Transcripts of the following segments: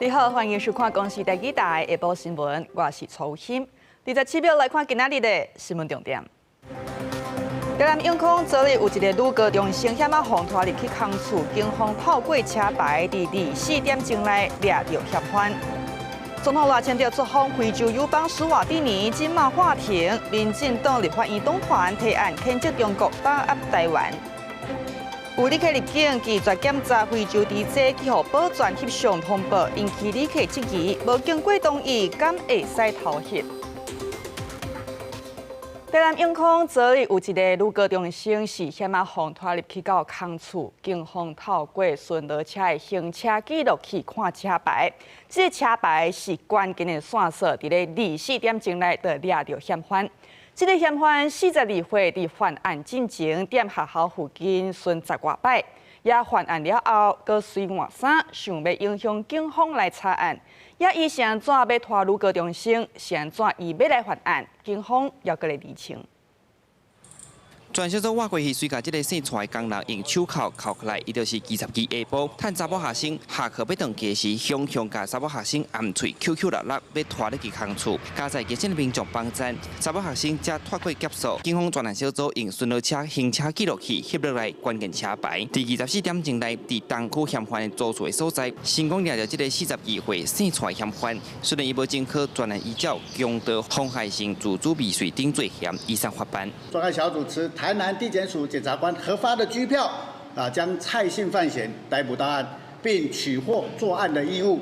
你好，欢迎收看公视第几台下晡新闻，我是曹欣。27秒来看今仔日的新闻重点。台南永康昨日有一个女高中生险风拖入去空厝，警方透过车牌伫24点钟内抓到嫌犯。总统赖清德出访非洲友邦施瓦蒂尼，今马法庭，民进党立法院党团提案谴责中国打压台湾。有旅客入境拒绝检查非洲地质，去互保全翕相通报，引起旅客质疑，无经过同意，敢会使偷翕？台南永康昨日有一个女高中生是险风拖入去到空厝，警方透过巡逻车的行车记录器看车牌，这个车牌是关键的线索，伫咧24点钟内就抓到嫌犯。这个嫌犯42岁，伫犯案进前踮学校附近巡10外摆，也犯案了后，搁随换衫，想要影响警方来查案。也伊是安怎要拖女高中生，是安怎伊要来犯案，警方要搁来厘清。全小组挖过去，随甲这个生出来工人用手铐铐起来，伊就是22下晡，趁查某学生下课要转家时，凶甲查某学生按喙 QQ 6要拖入去空厝。加在基层民众帮赞，查某学生才脱过劫数。警方专案小组用巡逻车行车记录器翕落来关键车牌，伫24点钟内，伫东区嫌犯住处的所在，成功抓到这个42岁生出来嫌犯。虽然伊无经过专案依照强盗、妨害性自主未遂等罪嫌，依上法办。专案小组持台南地检署检察官核发的拘票，将蔡姓犯嫌逮捕到案，并取获作案的衣物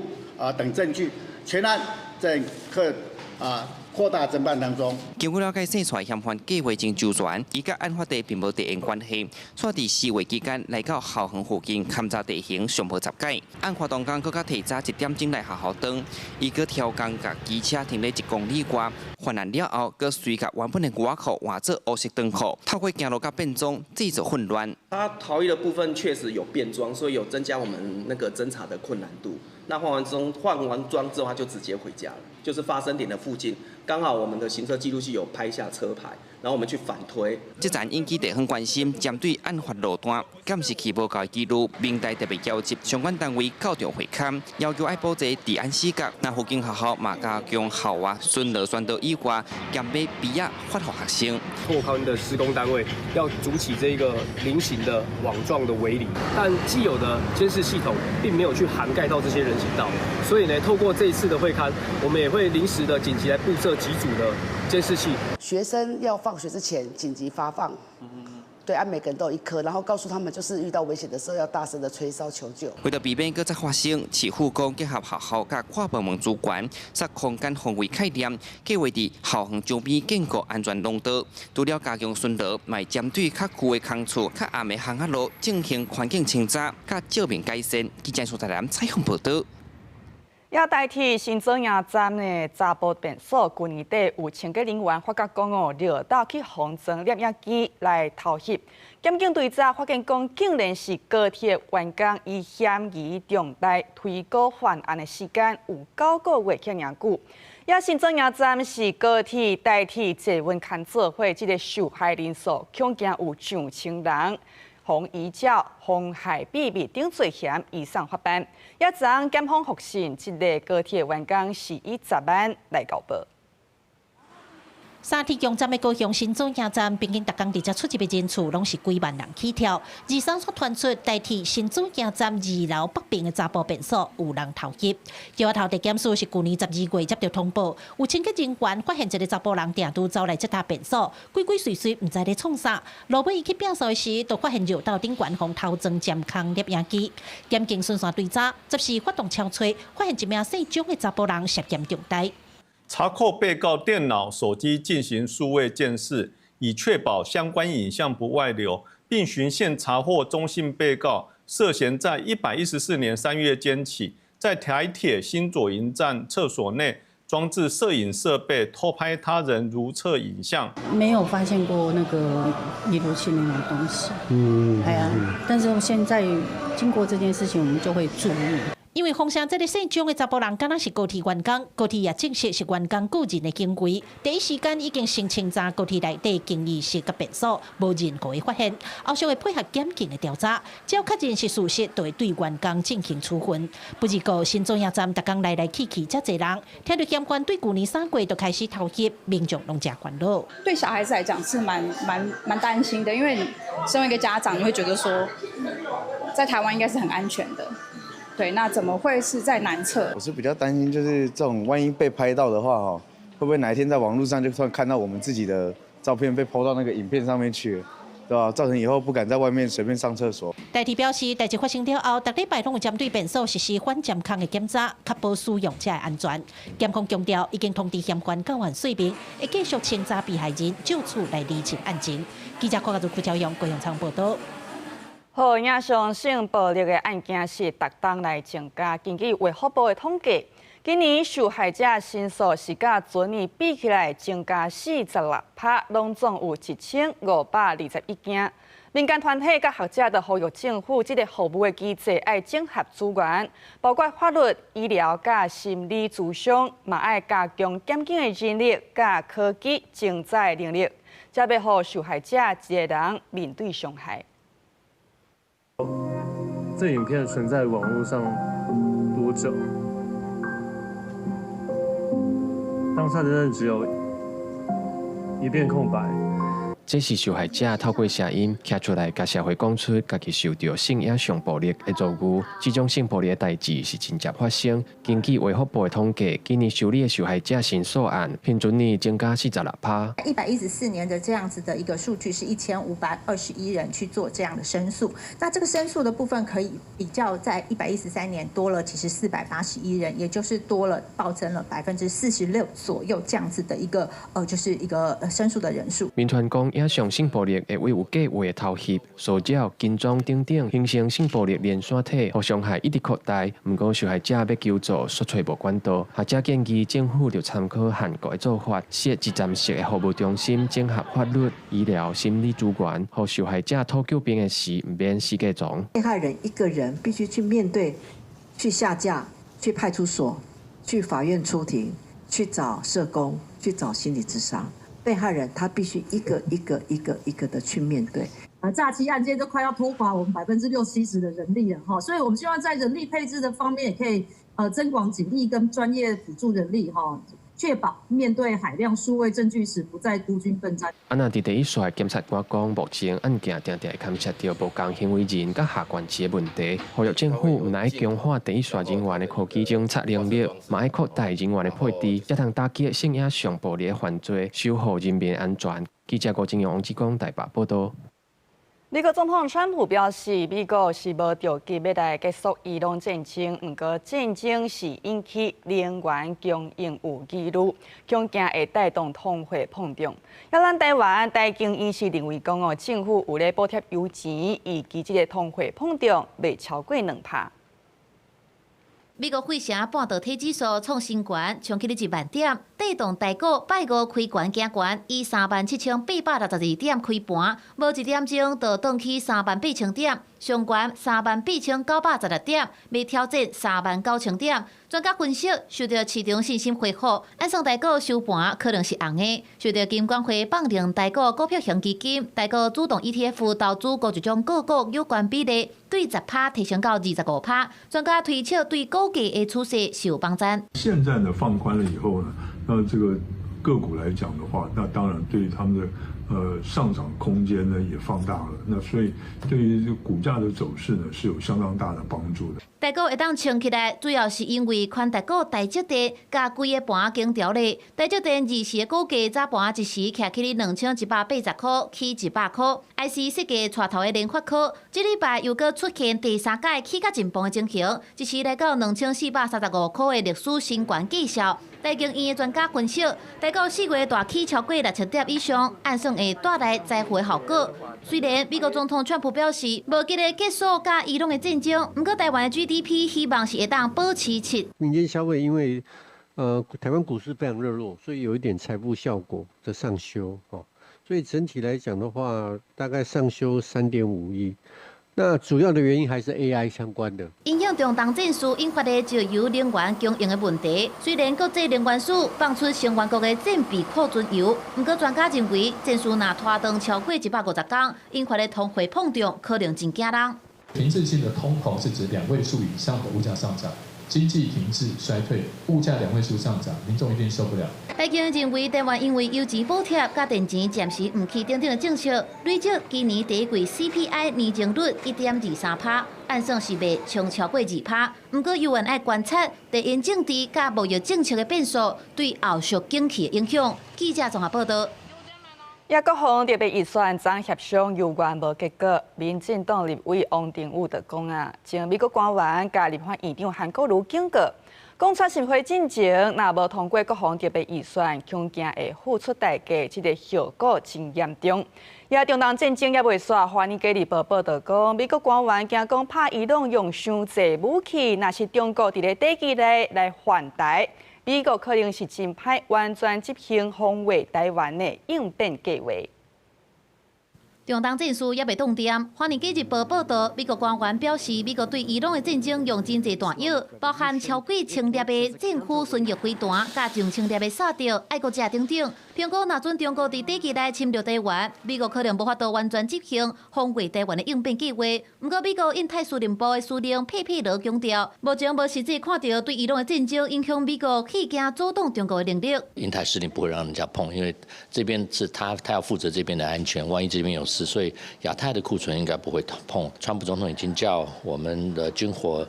等证据，全案正扩大侦办当中。经过了解，生出来嫌犯计划真周全，伊甲案发地并无地缘关系，煞伫4月期间来到校园附近勘察地形，上无杂解。案发当天，佮较提早1点钟来学校等，伊佮挑工甲机车停咧1公里外。犯案了后，佮随甲原本的外裤换做黑色短裤，透过行路甲变装，制造混乱。他逃逸的部分确实有变装，所以有增加我们那个侦查的困难度。那换完装之后，他就直接回家了，就是发生点的附近，刚好我们的行车记录器有拍下车牌，然后我们去反推。这站引起地方关心，针对案发路段，敢是去无交记录，明代特别交集相关单位校长会勘，要求爱保持治安死角。那附近学校嘛加强校外巡逻宣导以外，减买笔啊发给学生。拓宽的施工单位要筑起这个菱形的网状的围篱，但既有的监视系统并没有去涵盖到这些人行道，所以呢，透过这一次的会勘，我们也会临时的紧急来布设几组的监视器。学生要放学之前紧急发放，对，每个人都有1颗，然后告诉他们，就是遇到危险的时候要大声的吹哨求救。为了避免再发生，市府讲结合学校甲跨部门主管，设空间防卫概念，计划伫校园周边建构安全廊道。除了加强巡逻，卖针对较旧的空厝、较暗的巷仔路进行环境清查、甲照明改善。记者苏台南采访报道。要代替新庄营站的查埔便所，去年底有10个人员发觉讲绕道去红砖摄影机来偷翕。检警调查发现讲，竟然是高铁员工以嫌疑重大推告犯案的时间有9个月遐尔久。也新庄营站是高铁代替济温看做伙，这个受害人数恐惊有上千人。防遗照、妨害秘密等罪嫌以上法办，也昨检方复讯，这个高铁员工是以10万来交保。沙铁强站的高雄新庄营站，平均逐工伫遮出入的人次拢是几万人起跳。二三所传出代替新庄营站2楼北边的查埔便所有人偷翕。桥头地检署是去年12月接到通报，有10个人员发现一个查埔人定拄走来这搭便所，鬼鬼祟祟，唔知咧创啥。落尾伊去摒扫时，就发现绕道顶悬红偷装监控摄影机。检警顺线追查，执时发动敲锤，发现一名姓钟的查埔人涉嫌重大。查扣被告电脑、手机进行数位鉴识，以确保相关影像不外流，并循线查获中信被告涉嫌在114年3月间起，在台铁新左营站厕所内装置摄影设备，偷拍他人如厕影像。没有发现过那个移入器那种东西，但是现在经过这件事情，我们就会注意。因为风声这个姓张的查甫人，敢若是高铁员工，高铁也证实是员工个人的行为，第一时间已经申请查高铁内底更衣室甲便所，无任何的发现。后续会配合检警的调查，只要确认是事实，就会对员工进行处分。不止个新中央站，逐工来去遮侪人，听到监管对去年3月就开始偷袭，民众拢真烦恼。对小孩子来讲是蛮担心的，因为身为一个家长，你会觉得说，在台湾应该是很安全的。对，那怎么会是在南侧？我是比较担心，就是这种万一被拍到的话，会不会哪一天在网络上就突然看到我们自己的照片被 PO 到那个影片上面去了，对吧？造成以后不敢在外面随便上厕所。代替表示，代志发生了后，逐礼拜拢有针对便所实施反监控的检查，确保使用者的安全。检控强调，已经通知相关教员说明，会继续清查被害人，就此来厘清案情。记者郭家祖、邱朝阳、郭永昌报道。好，影像性暴力的案件是逐冬来增加。根据卫福部的统计，今年受害者申诉是甲前年比起来增加46%，拢总有1521件。民间团体甲学者都呼吁政府这个服务的机制要整合资源，包括法律、医疗甲心理咨商，嘛要加强检警的人力甲科技承载能力，才要互受害者一个人面对伤害。这影片存在网络上多久？当下真的只有一片空白。这是受害者透过声音站出来，甲社会讲出家己受到性影像暴力的遭遇。这种性暴力的代志是真正发生。根据卫福部的统计，今年受理的受害者申诉案平均年增加46%。114年的这样子的一个数据是1521人去做这样的申诉。那这个申诉的部分可以比较在113年多了，其实481人，也就是多了暴增了46%左右这样子的一个就是一个申诉的人数。民团讲。影像性暴力会为有计划的偷袭、塑胶、金装等等，形成性暴力连锁体，互伤害一直扩大。不过受害者要求助，却找无管道。学者建议政府要参考韩国的做法，设一站式的服务中心，整合法律、医疗、心理资源，互受害者讨救兵的时唔免死架状。被害人一个人必须去面对、去下架、去派出所、去法院出庭、去找社工、去找心理咨商。被害人他必须一个的去面对。诈欺案件都快要拖垮我们60%-70%的人力了哈，所以我们希望在人力配置的方面也可以增广警力跟专业辅助人力哈，确保面对海量数位证据时不再孤军奋战。那伫第一线检察官讲，目前案件常常会勘察到无共行为人甲下关系的问题，呼吁政府唔来强化第一线人员的科技侦查能力，嘛要扩大人员的配置，才通打击性影像暴力的犯罪，守护人民安全。记者郭金阳、王志光台北报道。美国总统川普表示，美国是无条件要来结束伊朗战争，不过战争是引起能源供应有疑虑，恐惊会带动通货膨胀。咱台湾台经院是认为讲政府有咧补贴油钱，以及这个通货膨胀未超过2%。美国费城半导体指数创新高，冲起1万点，带动台股拜五开悬行悬，以37862点开盘，无1点钟就涨去38000点，上悬38916点，未挑战39000点。专家分析，受到市场信心恢复，按算台股收盘可能是红的。受到金管会放定台股股票型基金、台股主动 ETF 投资各一种个股有关比例，对10%提升到25%。专家推测对股价的趋势是有帮助。现在呢放宽了以后呢，那这个个股来讲的话，那当然对于他们的上涨空间呢也放大了，那所以对于股价的走势呢是有相当大的帮助的。台股会当冲起来，主要是因为宽台股台积电甲规个盘经调咧。台积电20时的股价早盘一时徛起2180块，起100块。IC 设计带头的联发科，这礼拜又搁出现第3届起较进步的情形，一时来到2435块的历史新高绩效。台经院的专家分析，台股4月大起超过6000点以上，按算会带来财富的效果。虽然美国总统川普表示无急咧结束甲伊朗的战争，不过台湾的 GDP 希望是会当保持7%。民间消费因为台湾股市非常热络，所以有一点财富效果的上修哦。所以整体来讲的话，大概上修3.5亿。那主要的原因还是 AI 相关的。影响中东战事引发的石油能源供应的问题。虽然国际能源署放出成员国的战备库存油，不过专家认为战事若拖长超过150天，引发的通货膨胀可能真惊人。停滞性的通膨是指2位数以上的物价上涨。 经济停滞衰退，物价2位数上涨，民众一定受不了。外界认为台湾因为油钱补贴、甲电钱暂时唔去等等的政策，累积今年第一季 CPI 年增率1.23%，按算是未冲超过2%。不过，有人爱观察地缘政治甲贸易政策的变数对后续景气的影响。记者综合报道。 各方特别预算总协商有关无结果，民进党立委王定宇就讲啊，前美国官员甲立法院长韩国瑜警告，讲创新会进程若无通过各方特别预算，恐惊会付出代价，这个效果真严重。中东战争也未煞，华尔街日报报道讲，美国官员惊讲怕伊朗用伤济武器，若是中国伫咧短期内来犯台。 美国可能是真歹完全执行防卫台湾的应变计划。中东战事也未动点，《华尔街日报》报道，美国官员表示，美国对伊朗的战争用真侪弹药，包含超过10粒的政府巡弋飞弹，加上10粒的炸药、爱国者等等。评估若准中国伫短期内侵略台湾，美国可能无法度完全执行防卫台湾的应变计划。不过，美国印太司令部的司令佩佩罗强调，目前无实际看到对伊朗的战争影响美国弃军阻挡中国的能力。印太司令不会让人家碰，因为这边是他要负责这边的安全，万一这边有事，所以亚太的库存应该不会碰。川普总统已经叫我们的军火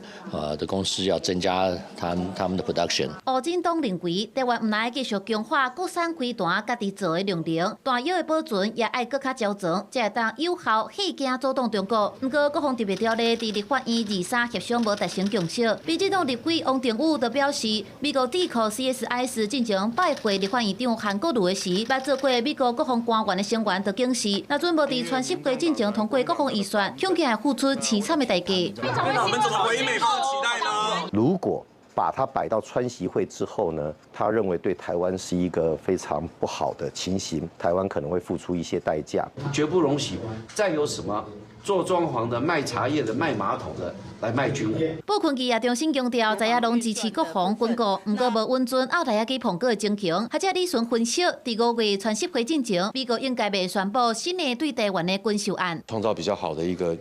的公司要增加他们的 production。吴振东认为，台湾唔来继续强化国产开弹。 家己做的量能，弹药的保存也爱更较较全，才会当有效戏惊阻挡中国。不过，各方特别条例伫立法院23协商无达成共识。民进党立委王定宇就表示，美国智库 CSIS 进行拜会立法院长韩国瑜的时，捌做过美国各方官员的成员就警示，若准无伫全习会进行通过各方预算，恐惊会付出凄惨的代价。我们怎么回美国的期待呢？如果 把它摆到川习会之后呢，他认为对台湾是一个非常不好的情形，台湾可能会付出一些代价，绝不容许再有什么做装潢的、卖茶叶的、卖马桶的来卖军火。布困基也重新强调，在野拢支持国防军购，不过无温存澳大亚基碰过的情形。学者李顺分析，第5月全习会进程，美国应该未宣布新的对台湾的军售案，创造比较好的一个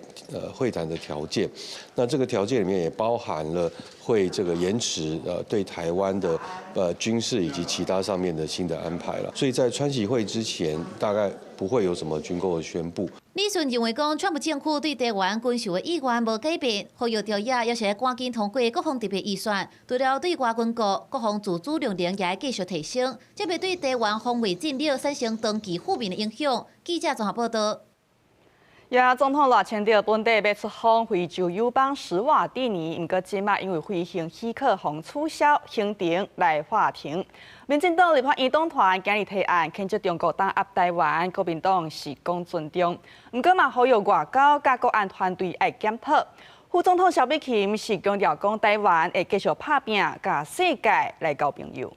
会谈的条件。那这个条件里面也包含了会这个延迟对台湾的军事以及其他上面的新的安排了。所以在川习会之前，大概不会有什么军购的宣布。 李顺认为，讲川普政府对台湾军售的意愿无改变，呼吁朝野要是赶紧通过各方特别预算，除了对外军购，各方自主量能也会继续提升，这袂对台湾防卫战略产生长期负面的影响。记者综合报道。 总统赖清德本地要出访非洲友邦史瓦蒂尼，不过今麦因为飞行许可被取消，行程来法庭。民进党立法院党团今日提案谴责中国打压台湾，国民党是讲尊重，不过嘛呼吁外交甲国安团队爱检讨。副总统萧美琴是强调讲台湾会继续拍拼，甲世界来交朋友。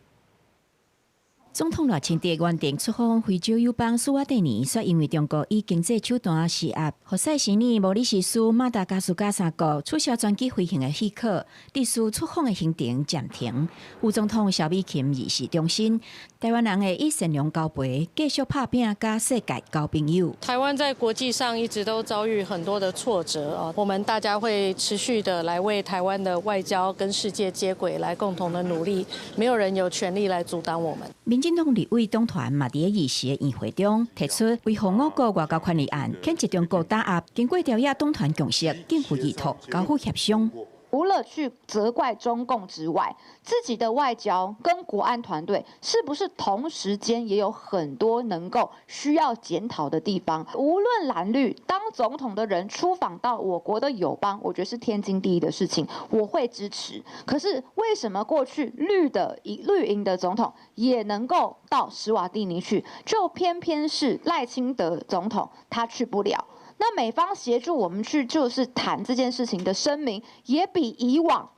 总统赖清德原定出访非洲友邦斯瓦蒂尼，却因为中国以经济手段施压，予塞西尼、毛里西斯、马达加斯加三国取消专机飞行的许可，致使出访的行程暂停。副总统萧美琴亦是重申，台湾人会以善良交陪，继续拍拼，甲世界交朋友。台湾在国际上一直都遭遇很多的挫折啊，我们大家会持续的来为台湾的外交跟世界接轨，来共同的努力，没有人有权利来阻挡我们。民进党立委党团嘛，伫议事的议会中提出为防我国外交权利案，谴责中国打压。经过朝野党团共识，政府意图交付协商。除了去责怪中共之外，自己的外交跟国安团队是不是同时间也有很多能够需要检讨的地方？无论蓝绿，当总统的人出访到我国的友邦，我觉得是天经地义的事情，我会支持。可是为什么过去绿营的总统也能够到史瓦蒂尼去，就偏偏是赖清德总统他去不了？那美方协助我们去就是谈这件事情的声明，也比以往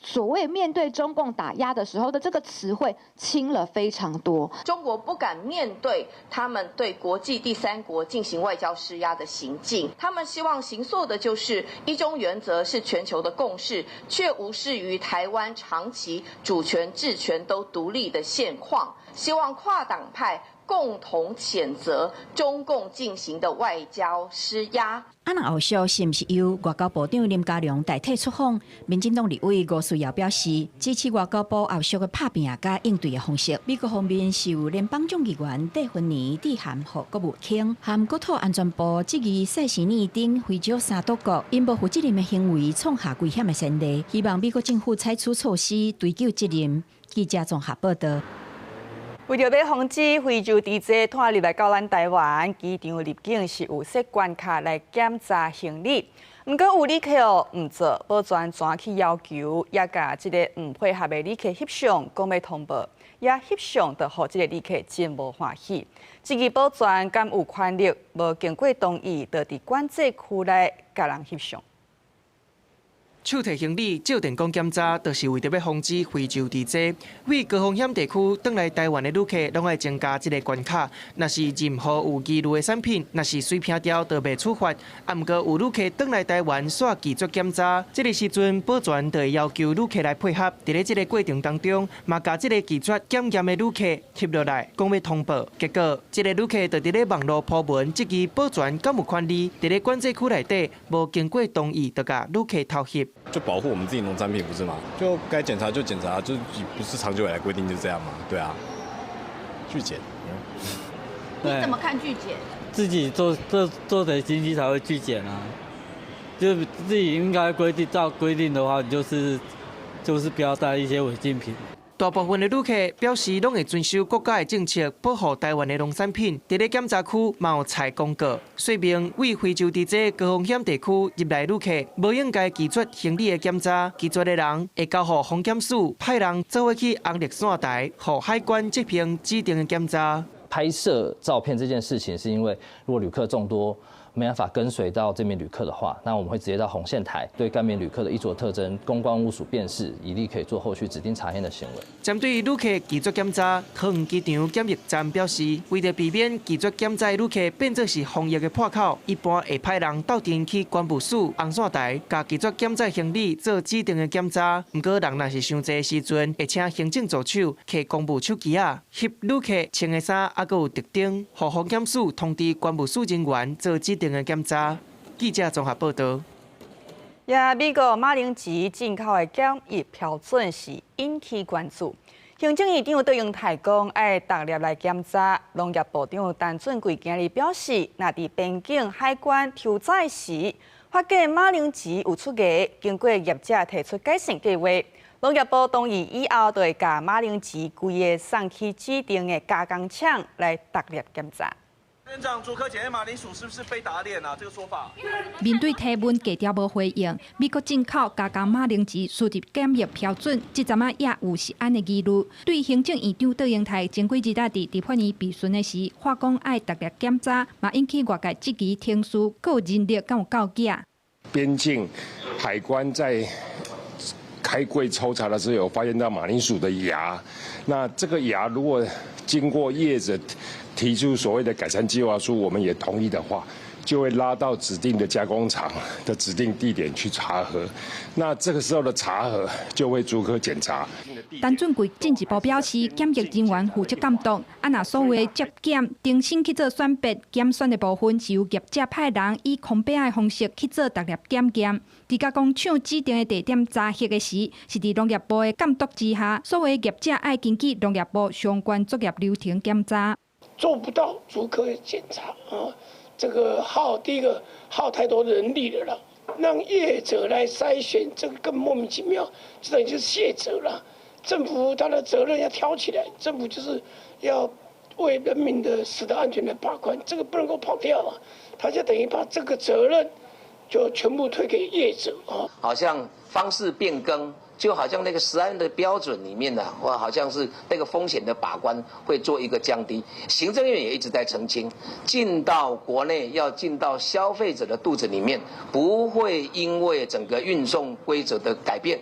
所谓面对中共打压的时候的这个词汇轻了非常多。中国不敢面对他们对国际第三国进行外交施压的行径，他们希望形塑的就是一中原则是全球的共识，却无视于台湾长期主权、治权都独立的现况，希望跨党派共同谴责中共进行的外交施压。啊，那后续是不是由外交部长林佳龙代替出访？民进党立委吴思瑶表示支持外交部后续的拍拼甲应对的方式。美国方面是由联邦众议员戴芬尼致函予国务卿，和国土安全部质疑塞西尼等非洲三岛国因不负责任的行为创下危险的先例，希望美国政府采取措施追究责任。记者综合报道。为着要防止非洲地质拖入来到咱台湾，机场入境是有设关卡来检查行李。不过有旅客唔做，保全怎去要求，也甲这个唔配合的旅客翕相，讲要通报，也翕相就互这个旅客真无欢喜。这个保全敢有权力，无经过同意，就伫管制区内甲人翕相。手提行李照电工检查，就是为着要防止非洲地质。为高风险地区返来台湾的旅客，拢爱增加这个关卡。若是任何有记录的产品，若是水平掉，就袂处罚。啊，毋过有旅客返来台湾煞拒绝检查，这个时阵保全就会要求旅客来配合。伫咧这个过程当中，嘛甲这个拒绝检验的旅客翕落来，讲要通报。结果，这个旅客就伫咧网络铺文，质疑保全敢有权利伫咧管制区内底无经过同意，就甲旅客偷翕。就保护我们自己农产品不是吗？就该检查就检查，就不是长久以来规定就这样吗？对啊，拒检。你怎么看拒检？自己做的经济才会拒检啊，就自己应该照规定的话，就是不要带一些违禁品。大部分的旅客表示，拢会遵守国家的政策，保护台湾的农产品。伫咧检查区嘛有采公告，说明为非洲地质高风险地区入来旅客，无应该拒绝行李的检查。拒绝的人会交予防检署派人做伙去红绿线台，予海关执行指定的检查。拍摄照片这件事情，是因为如果旅客众多，没办法跟随到这名旅客的话，那我们会直接到红线台对该名旅客的衣着特征、公关物属辨识，以利可以做后续指定查验的行为。针对旅客拒绝检查，桃园机场检疫站表示，为了避免拒绝检查的旅客变作是防疫的破口，一般会派人到店去关务署红线台，甲拒绝检查行李做指定的检查。不过人若是伤济的时阵，会请行政助手摕公务手机翕旅客穿的衫，还佫有特征，予防检署通知关务署人员做指定的检查。记者综合报道。美国马铃薯进口的检疫标准是引起关注。行政院长杜英泰讲，爱逐粒来检查。农业部长陈俊贵今日表示，若伫边境海关抽查时，发现马铃薯有出价，经过业者提出改善计划，农业部同意以后，就会甲马铃薯规个送去指定的加工厂来逐粒检查。院长，竹科检验马铃薯是不是被打脸啊？这个说法。面对提问，记者无回应。美国进口加工马铃薯输入检疫标准，即阵也有是安的议论。对行政院长杜英泰前几日伫立法院备询的时，话讲爱逐粒检查，嘛引起外界质疑天数，有人力敢有够假。边境海关在开柜抽查的时候，有发现到马铃薯的芽。那这个芽如果经过业者提出所谓的改善计划书，我们也同意的话，就会拉到指定的加工厂的指定地点去查核。那这个时候的查核就会逐颗检查。陈俊贵进一步表示，检疫人员负责监督，若所有接检、重新去做选别、检选的部分，是由业者派人以空白的方式去做逐粒检验。伫加工厂指定的地点查核的时，是伫农业部的监督之下，所有业者爱根据农业部相关作业流程检查。做不到逐颗检查啊，这个第一个耗太多人力了啦，让业者来筛选，这个更莫名其妙，这等于就是卸责了。政府他的责任要挑起来，政府就是要为人民的食的安全来把关，这个不能够跑掉啊，他就等于把这个责任就全部推给业者啊，好像方式变更。就好像那个食安的标准里面呢，或好像是那个风险的把关会做一个降低。行政院也一直在澄清，进到国内要进到消费者的肚子里面，不会因为整个运送规则的改变，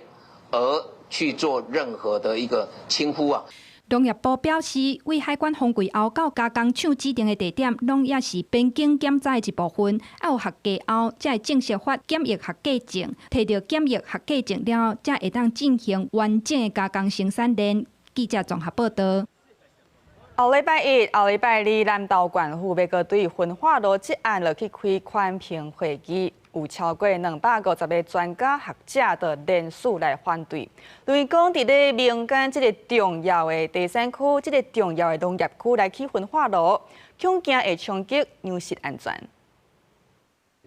而去做任何的一个轻忽啊。农业部表示，为海关封柜后到加工厂指定的地点，拢也是边境检查的一部分。要有合格后，才会正式发检疫合格证。摕到检疫合格证了后，才会当进行完整的加工生产链。记者综合报道。后礼拜一、后礼拜二，南投县府要阁对焚化炉这案落去开款评会议。有超过250个专家学者的联署来反对，认为讲伫咧民间这个重要的第三区、这个重要的农业区来起焚化炉，恐惊会冲击粮食安全。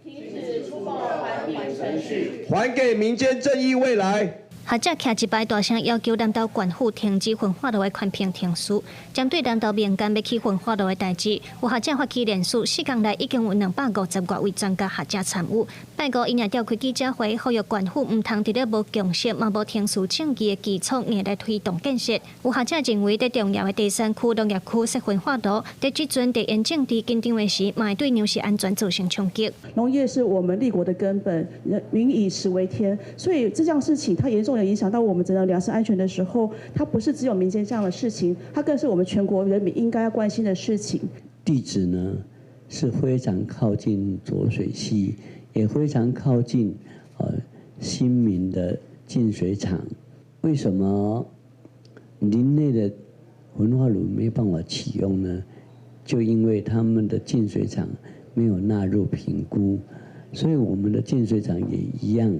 停止出售环评程序，还给民间正义未来。学者徛一排大声要求南投县府停止焚化炉的环评停书。针对南投民间要起焚化炉的代志，有学者发起联署，4天内已经有250多位专家学者参与。拜五因也召开记者会，呼吁县府唔通伫咧无共识、嘛无停书正义的基础硬来推动建设。有学者认为，在重要的第三区农业区设焚化炉，在即阵地缘政治紧张的时，嘛会对粮食安全造成冲击。农业是我们立国的根本，民以食为天，所以这样事情它严重影响到我们整个粮食安全的时候，它不是只有民间这样的事情，它更是我们全国人民应该要关心的事情。地址呢是非常靠近浊水溪，也非常靠近新民的净水厂。为什么林内的焚化炉没办法启用呢？就因为他们的净水厂没有纳入评估，所以我们的净水厂也一样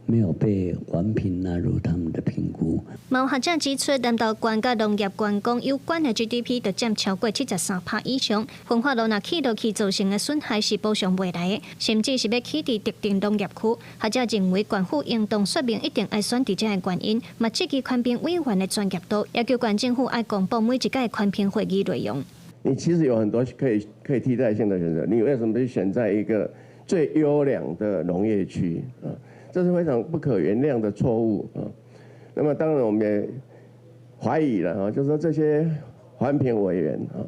没有被环评纳入他们的评估。有学者指出，南投县甲农业县讲有关的 GDP 就占超过73%以上，焚化炉若起落去造成的损害是补偿袂来的，甚至是要起伫特定农业区。学者认为，县府应当说明一定爱选伫这的原因，嘛积极宽评委员的专业度，要求县政府爱公布每一届宽评会议内容。你其实有很多可以替代性的选择，你为什么去选在一个最优良的农业区啊？这是非常不可原谅的错误啊！那么当然我们也怀疑了啊，就是说这些环评委员啊，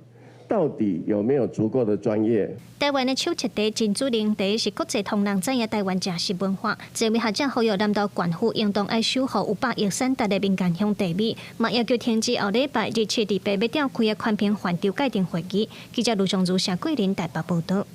到底有没有足够的专业？台湾的手切茶、珍珠奶茶是国际同人知影台湾食食文化。这位学者呼吁南投县府应当爱守护有百亿产值的民间乡地米，嘛要求停止后礼拜日7伫北尾店开的宽评环州界定会议。记者卢尚如、谢桂林台北报道。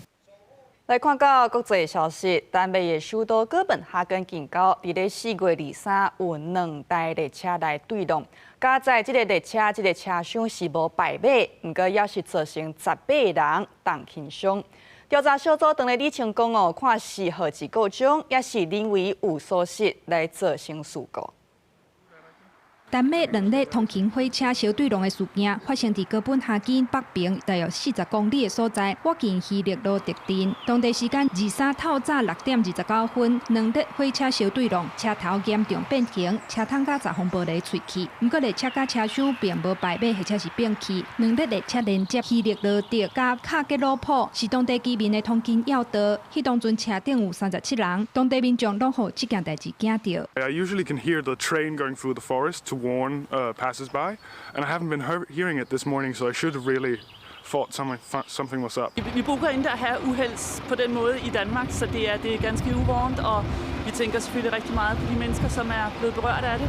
来看到国际消息，丹麦的首都哥本哈根警告，伫咧4月23有2台列车来对撞，加在这个列车这个车厢是无败马，不过也是造成18人重轻伤。调查小组当日理清讲看是何其告状，也是因为有疏失来造成事故。丹麦2列通勤火车相对撞的事件发生伫哥本哈根北边大约40公里的所在，靠近希力路特镇。当地时间23透早6点29分，2列火车相对撞，车头严重变形，车窗甲10方玻璃碎去。不过列车甲车厢并无败马，或者是变去。2列列车连接希力路特甲卡吉罗坡，是当地居民的通勤要道。迄当阵车顶有37人，当地民众拢互这件代志惊到。I usually can hear the train going through the forest to warn passers-by, and I haven't been hearing it this morning, so I should have really thought something was up. Vi bruger ikke at have uheld på den måde i Danmark, så det er ganske uvant, og vi tænker selvfølgelig rigtig meget på de mennesker, som er blevet berørt af det.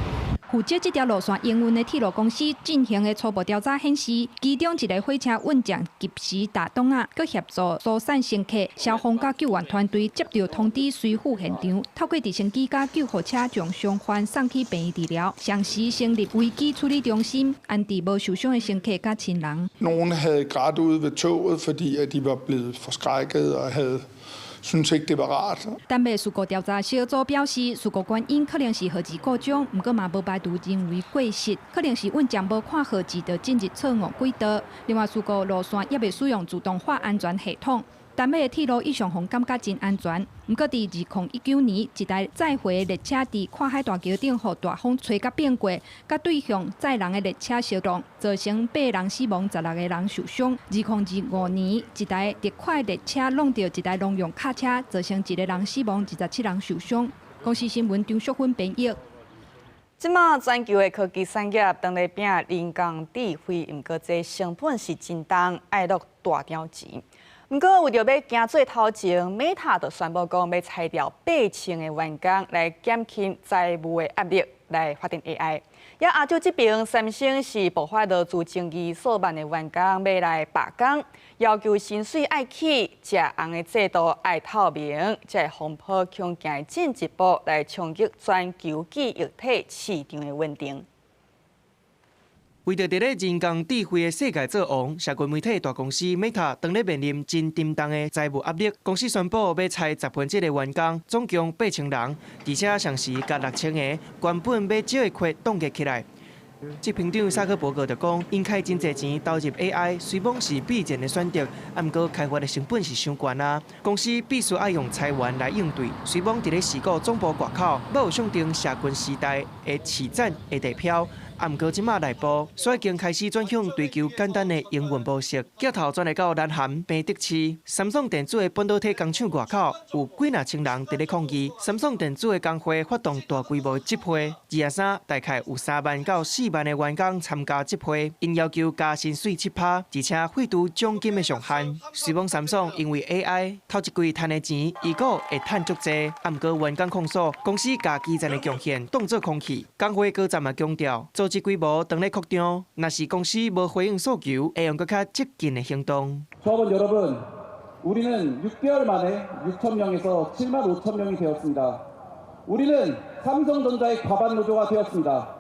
负责这条路线营运的铁路公司进行的初步调查显示，其中一个火车运将及时打洞啊，佮协助疏散乘客。消防甲救援团队接到通知，随赴现场，透过直升机甲救护车将伤患送去病院治疗，详时成立危机处理中心，安置无受伤的乘客甲亲人。Nogle havde grædt ude ved toget, fordi at de var blevet forskrækket og havde synes ikke det var rart. 丹麦事故调查小组表示，事故原因可能是核子故障，不过嘛无排除人为过失，可能是运将无看核子的进入错误轨道。另外，事故路线也未使用自动化安全系统。丹麦的铁路一向互感觉真安全，不过伫2019年，一台载货列车伫跨海大桥顶互大风吹甲变过，甲对向载人的列车相撞，造成8人死亡，16个人受伤。2025年，一台特快列车弄到一台农用卡车，造成1个人死亡，27人受伤。公司新闻张淑芬编译。即马全球的科技产业当咧拼人工智慧，不过这成本是真重，爱落大条钱。不过，为着要行最头前 ，Meta 就宣布讲要裁掉8000个员工，来减轻财务的压力，来发展 AI。也亚洲这边，三星是爆发劳资争议，数万的员工要来罢工，要求薪水爱起，食红的制度爱透明，才会防破恐惊进一步来冲击全球记忆体市场的稳定。为着伫咧人工智慧的世界做王，社群媒体大公司 Meta 当咧面临真沉重的财务压力。公司宣布要裁1/10的员工，总共8000人，而且上时甲6000个原本要少的缺冻结起来。执行长萨克伯格就讲，因开真侪钱投入 AI， 虽讲是必然的选择，毋过开发的成本是伤悬啊。公司必须要用裁员来应对。虽讲伫咧事故总部外口，要有上定社群时代的市展的地标。毋过即马内部，所以已经开始转向追求简单的营运模式。镜头转来到南韩平德市，三성電子的半導體工廠外口有幾若千人伫咧抗議。三성電子的工會發動大規模集會，2月3大概有3萬到4萬的員工參加集會，因要求加薪水7%，而且廢除獎金的上限。雖講三성因為 AI 頭一季賺的錢，預估會賺足濟，毋過員工控訴公司把基層的貢獻當作空氣。工會高站也強調，組織規模當咧擴張，若是公司無回應訴求，會用更較積極的行動。 조합원 여러분, 우리는 6개월 만에 6,000명에서 75,000명이 되었습니다. 우리는 삼성전자의 과반 노조가 되었습니다.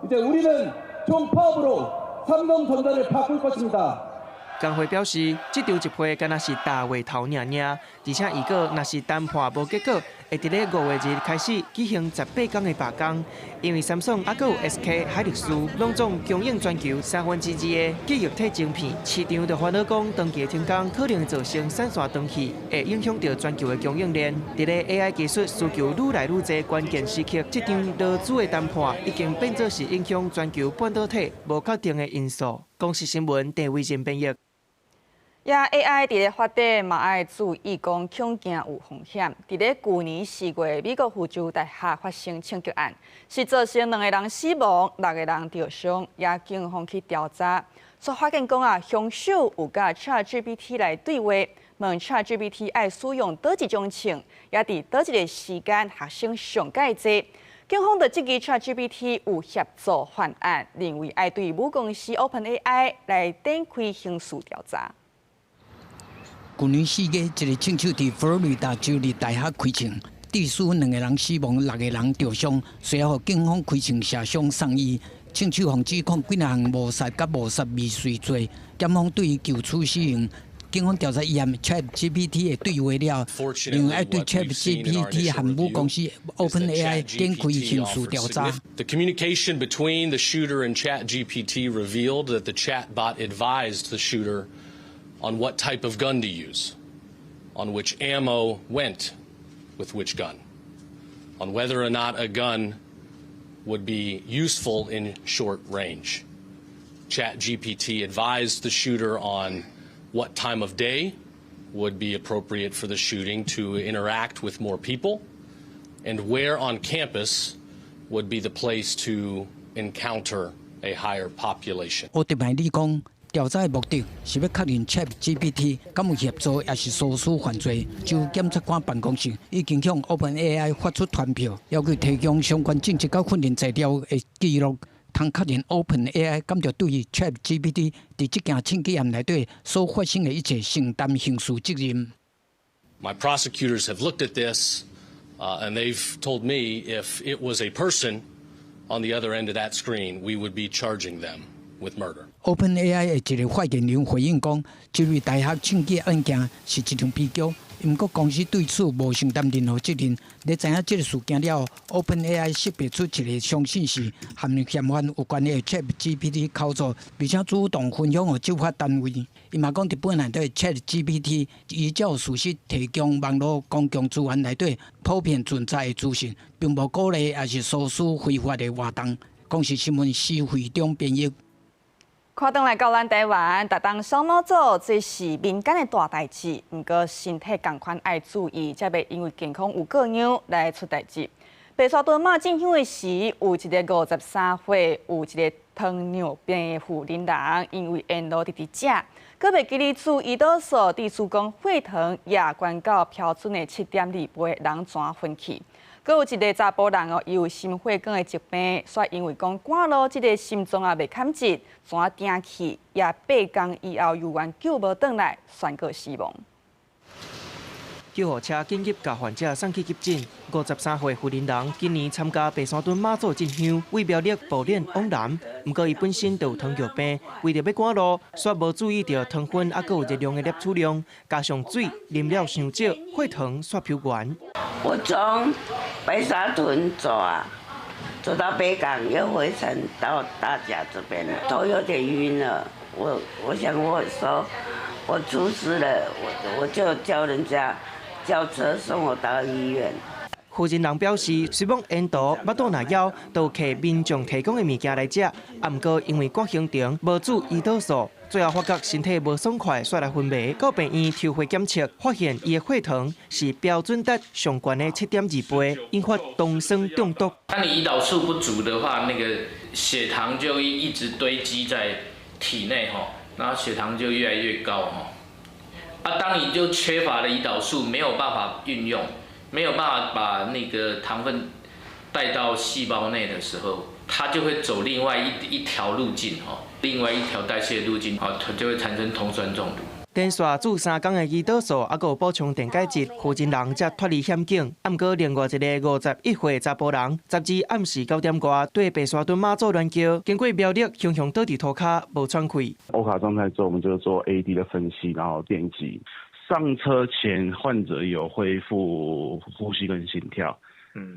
이제 우리는 총파업으로 삼성전자를 바꿀 것입니다. 工会表示，这场集会敢若是大话头尔，而且如果若是谈判无结果，会伫咧5月日开始举行18天的罢工。因为三성还有 SK 海力士拢总供应全球2/3的记忆体晶片，市场就烦恼讲，长期停工可能会造成散线断气，会影响到全球的供应链。伫咧 AI 技术需求愈来愈侪关键时刻，这场劳资的谈判已经变作是影响全球半导体无确定的因素。公视新闻陈伟仁编译。 也 AI 伫咧发展，嘛爱注意讲恐惊有风险。伫咧去年4月，美国佛州大厦发生枪击案，是造成2个人死亡，6个人受伤。也警方去调查，所发现讲啊，凶手有甲 ChatGPT 来对话，问 ChatGPT 爱使用倒一种枪，也伫倒一个时间学生上介济。警方就质疑 ChatGPT 有协助犯案，认为爱对母公司 OpenAI 来展开刑事调查。 去年4月，一个枪手伫佛罗里达州立大厦开枪，致死2个人死亡，6个人受伤。随后警方开枪射伤送医。枪手方指控几项谋杀甲谋杀未遂罪，检方对伊就处死刑。警方调查验 ChatGPT 的对话了，另外对 ChatGPT 和母公司 OpenAI 展开刑事调查。The communication between the shooter and ChatGPT revealed that the chatbot advised the shooter on what type of gun to use, on which ammo went with which gun, on whether or not a gun would be useful in short range. ChatGPT advised the shooter on what time of day would be appropriate for the shooting to interact with more people, and where on campus would be the place to encounter a higher population. 调查的目的是要确认 ChatGPT 敢有协助，也是唆使犯罪。州检察官办公室已经向 OpenAI 发出传票，要求提供相关政治甲训练材料的记录，通确认 OpenAI 敢着对于 ChatGPT 伫这件枪击案内底所发生的一切承担刑事责任。My prosecutors have looked at this, and they've told me if it was a person on the other end of that screen, we would be charging them with murder. OpenAI 的一个发言人回应讲，这类大学枪击案件是一场悲剧，不过公司对此无承担任何责任。在知影这个事件了后 ，OpenAI 识别出一个相信是和嫌犯有关的 ChatGPT 口座，并且主动分享给执法单位。伊嘛讲，伫本内底 ChatGPT 依照事实提供网络公共资源内底普遍存在的资讯，并无鼓励也是唆使非法的活动。公视新闻施惠中编译。 看转来到咱台湾，逐当小脑组这是民间的大代志，不过身体同款爱注意，才袂因为健康有过样来出代志。白沙屯马进香的时，有一个53岁、有一个糖尿病的妇人，因为沿路直直食，个别基理处胰岛素地主讲血糖也关到标准的7.2倍，人怎分去？阁有一个查甫人伊有心血管的疾病，却因为讲赶路这个心脏也未堪治，怎定去也8天以后有缘救无转来，宣告死亡。救护车紧急把患者送去急诊。53岁妇人人今年参加白沙屯妈祖进香，为苗栗步练往南。不过伊本身就有糖尿病，为着要赶路，却无注意到糖分，还佫有热量的摄取量，加上水啉了伤少，血糖却飙悬。我从白沙屯走到北港，又回程到大甲这边了，头有点晕了。我想我说我出事了，我就叫人家叫车送我到医院。负责人表示，虽望沿途麦当劳腰都客民众提供的物件来食，不过因为赶行程无注胰岛素，最后发觉身体无爽快，煞来昏迷。到病院抽血检测，发现伊的血糖是标准值上悬的7.2倍，引发酮酸中毒。当你胰岛素不足的话，那个血糖就会一直堆积在体内然后血糖就越来越高当你就缺乏了胰岛素，没有办法运用，没有办法把那个糖分带到细胞内的时候，它就会走另外一条路径另外一条代谢路径它就会产生酮酸中毒。连续注3天的胰岛素，还有补充电解质，负责人才脱离险境。不过另外一个51岁查甫人，12暗时9点多对白沙屯妈祖乱叫，经过苗栗雄雄倒伫涂骹，无喘气。欧卡状态之后，我们就做 AED 的分析，然后电击。上车前，患者有恢复呼吸跟心跳。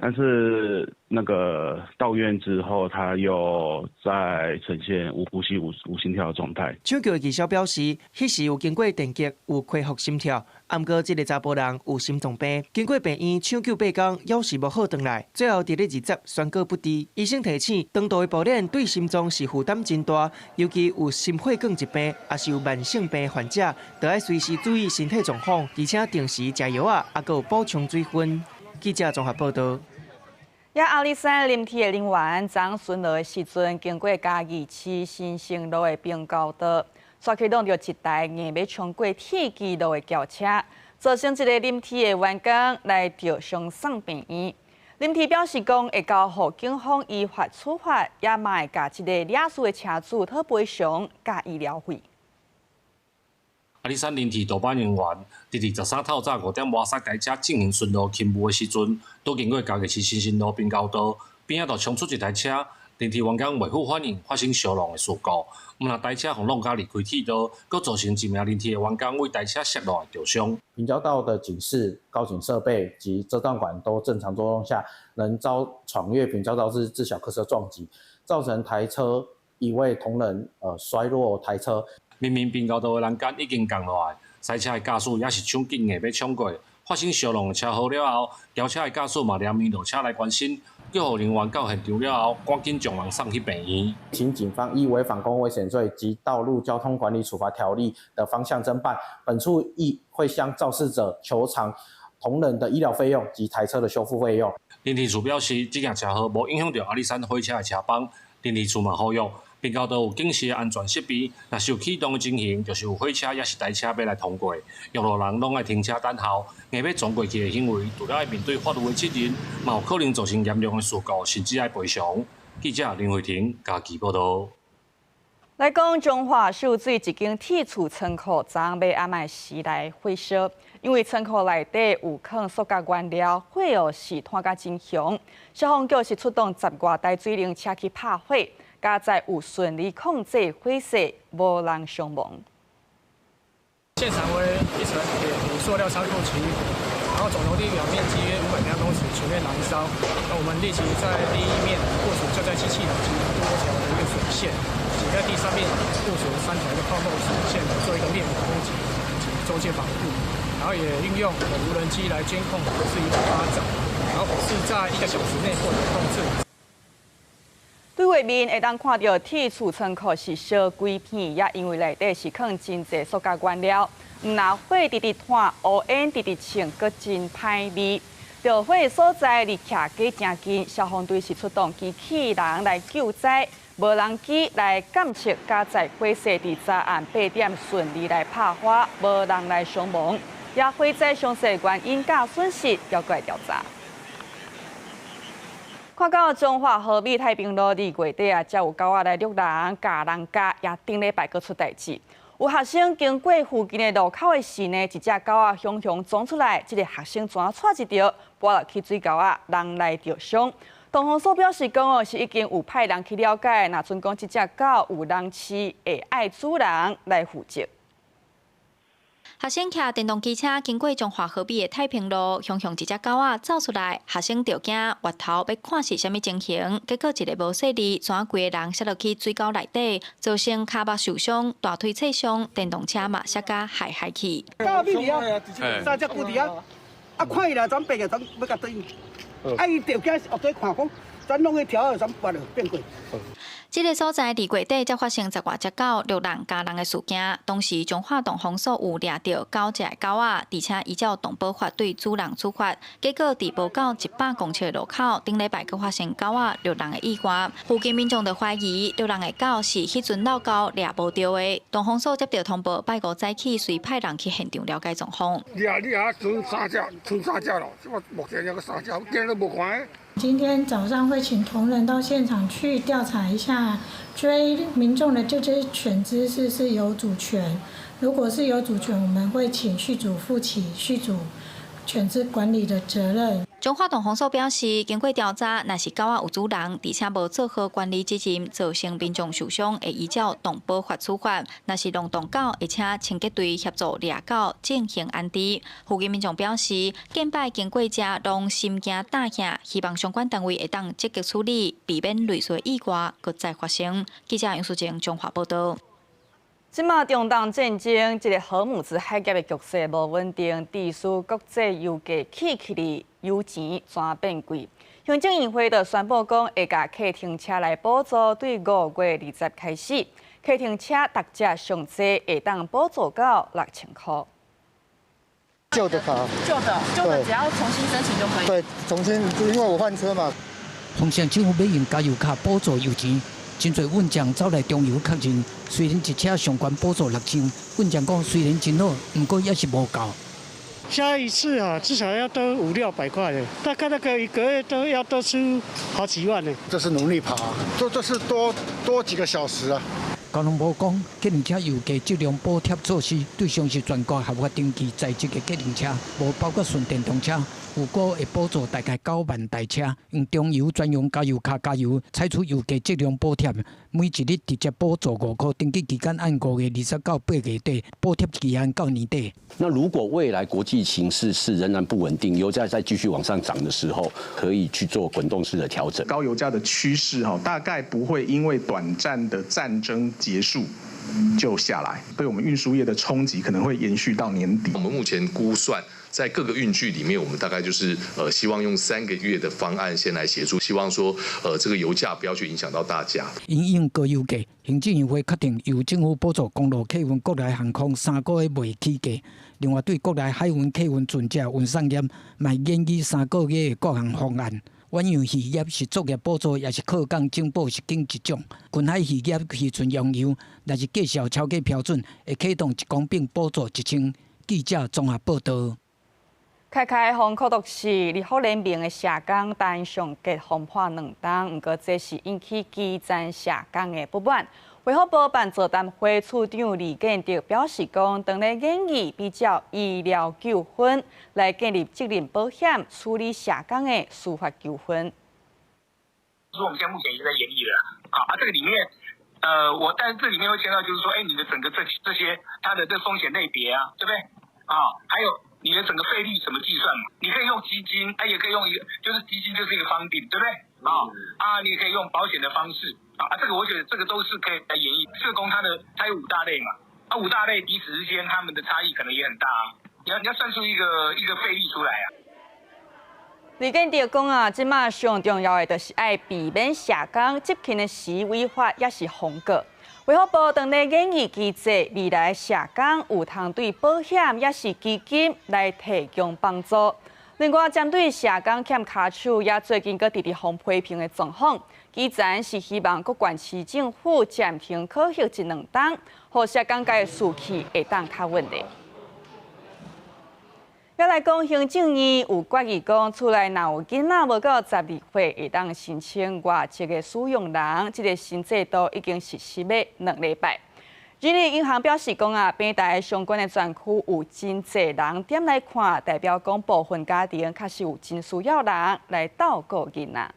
但是那个到院之后，他又在呈现无呼吸、无心跳的状态。抢救技师表示，迄时有经过电击，有恢复心跳。不过，这个查甫人有心脏病，经过病院抢救8天，要是无好转来，最后伫咧20宣告不治。医生提醒，长途的步练对心脏是负担真大，尤其有心血管疾病，也是有慢性病患者，都要随时注意身体状况，而且定时食药还有补充水分。记者综合报道。阿里山林体的人员刚巡逻的时阵，经过嘉义市新生路的平交道，却启动着一台硬要冲过铁基路的轿车，造成一个林体的员工来吊伤送病院。林体表示讲，会交予警方依法处罚，也嘛会甲这个惹事的车主讨赔偿甲医疗费。阿里山林体导班人员伫23透早5点外塞台车进行巡逻勤务的时阵，都经过嘉义市新生路平交道边仔，就冲出一台车，林体员工未负反应，发生烧弄的事故。那台车互弄甲离开铁道，佫造成一名林体的员工为台车摔落的重伤。平交道的警示、高警设备及遮断管都正常作用下，仍遭闯越平交道自小客车撞击，造成台车一位同仁摔落台车。明明平交道的栏杆已经降落来，赛车的驾驶也是抢紧硬要冲过。发生烧弄的车祸了后，轿车的驾驶嘛连忙落车来关心。救护人员到现场了后，赶紧将人送去病院。请警方依违反公共危险罪及道路交通管理处罚条例的方向侦办。本处亦会向肇事者求偿同仁的医疗费用及台车的修复费用。林体处表示，这件车祸无影响到阿里山火车的车帮。林体处嘛呼吁。平交道有警示的安全设备，若是有启动的情形，就是有火车也是台车要来通过，用路人拢爱停车等候。硬要撞过去的行为，除了要面对法律的责任，嘛有可能造成严重的事故，甚至要赔偿。记者林慧婷嘉义报道。来讲，中华受水一间铁厝仓库昨要暗暝时来火烧，因为仓库内底有放塑胶原料，火势是拖甲真凶。消防局是出动10外台水灵车去拍火。加在有顺利控制火势，无人伤亡。现场为一层铁皮塑料仓库区，然后总楼地表面积约500平方公尺，全面燃烧。那我们立即在第一面部署救灾机器人及多条的一个水线，以及在第三面部署3条的泡沫水线，做一个灭火攻击及周界防护。然后也运用无人机来监控火势一个发展，然后火势在1个小时内获得控制。对外面会当看到铁厝仓库是烧几片，也因为内底是放真侪塑胶原料，若火直直炭，乌烟直直呛，阁真歹味。着火的所在离徛街真近，消防队是出动机器人来救灾，无人机来监测，加在火势伫昨暗8点顺利来拍花，无人来伤亡。也火灾详细原因甲损失要过来调查。看到中华和美太平路2月底啊，才有狗仔来遛人、咬人家，也顶礼拜搁出代志。有学生经过附近的路口的时呢，一只狗仔雄雄撞出来，这个学生怎踹一条，拨落去水沟啊，人来着伤。东方所表示讲哦，是已经有派人去了解，若准讲这只狗有人饲，会爱主人来负责。学生骑电动机车经过中华河边的太平路，雄雄一只狗仔走出来，学生着惊，回头要看是啥物情形，结果一个无细力，怎规个人摔落去水沟内底，造成骹目受伤、大腿挫伤，电动车嘛摔甲害去。狗咪哩啊，三只骨哩啊，看伊来咱白个，咱要甲对。伊着惊后底看讲，咱弄个条咱拔了变过。这个所在2月底才发生10外只狗遛人咬人的事件，当时中华东方所有抓到9只狗仔，而且依照动保法对主人处罚。结果伫无到100公尺的路口，顶礼拜佫发生狗仔遛人的意外，附近民众就怀疑遛人的狗是迄阵老狗抓无到的。东方所接到通报，拜5早起随派人去现场了解状况。抓剩3只了，我目前有个3只，今都无看。今天早上会请同仁到现场去调查一下，追民众的这只犬只是有主权。如果是有主权，我们会请畜主负起畜主犬只管理的责任。中华东方所表示，经过调查，若是狗仔有主人，而且无做好管理责任，造成民众受伤，会依照动保法处罚。若是弄动狗，而且清洁队协助抓狗进行安置。附近民众表示，近摆经过遮拢心惊胆吓，希望相关单位会当积极处理，避免类似意外搁再发生。记者杨淑静中华报道。即马中东战争，一个荷姆兹海峡的局势无稳定，地区国际油价起哩，油钱全变贵。行政院会就宣布讲，会甲客停车来补助，对5月20开始，客停车特价上济会当补助到6000块。旧的卡，旧的只要重新申请就可以。对，重新，因为我换车嘛。丰县政府要用加油卡补助油钱。真侪运将走来中油确认，虽然一车上关补助6000，运将讲虽然真好，不过也是无够。下一次啊，至少要多500-600块的，大概那个1个月都要多出好几万呢。这是努力爬，这是多几个小时啊。交通部讲，客运车油价质量补贴措施对象是全国合法登记在职的客运车，无包括纯电动车。有个会补助大概9万台车，用中油专用加油卡加油，采取油价质量补贴，每1日直接补助5块，登记期间按5月20到8月底，补贴期限到年底。那如果未来国际形势是仍然不稳定，油价再继续往上涨的时候，可以去做滚动式的调整。高油价的趋势大概不会因为短暂的战争结束就下来，对我们运输业的冲击可能会延续到年底。我们目前估算，在各个运具里面，我们大概就是希望用3个月的方案先来协助，希望说这个油价不要去影响到大家。因应高油价，行政院会决定由政府补助公路客运国内航空3个月未起价。另外，对国内海运客运船只运送业，卖建议3个月的各项方案。远洋渔业是作业补助，也是靠港政府是经一种。近海渔业渔船用油，若是介绍超过标准，会启动1公顷补助1000。记者综合报道。开风可读是立法联盟的社工单上结轰破2档，不过这是引起基层社工的不满。卫福部办座谈会处长李建德表示讲，当咧建议比较医疗纠纷来建立责任保险，处理社工的司法纠纷。就是我们现在目前已经在研议了，好，这个里面，但是这里面会牵到就是说，你的整个这些它的这风险类别啊，对不对？还有你的整个费率怎么计算嘛？你可以用基金，也可以用一个，就是基金就是一个方定，对不对？你也可以用保险的方式。这个我觉得这个都是可以来演绎。社工它有5大类嘛，5大类彼此之间他们的差异可能也很大啊。你要算出一个费率出来啊。李建德讲即马上重要的就是爱避免社工执勤的时违法也是风格。卫福部当咧建议机制，未来社工有通对保险也是基金来提供帮助。另外，针对社工欠卡处，也最近搁直互批评的状况，基层是希望各县市政府暂停考核1-2档，互社工界的士气会当较稳定。要来讲行政院有决议讲，厝内若有囡仔无到12岁，会当申请外籍的使用人，这个新制度已经实施了2礼拜。人力银行表示讲平台相关的专区有真侪人点来看，代表讲部分家庭确实有真需要人来照顾囡仔。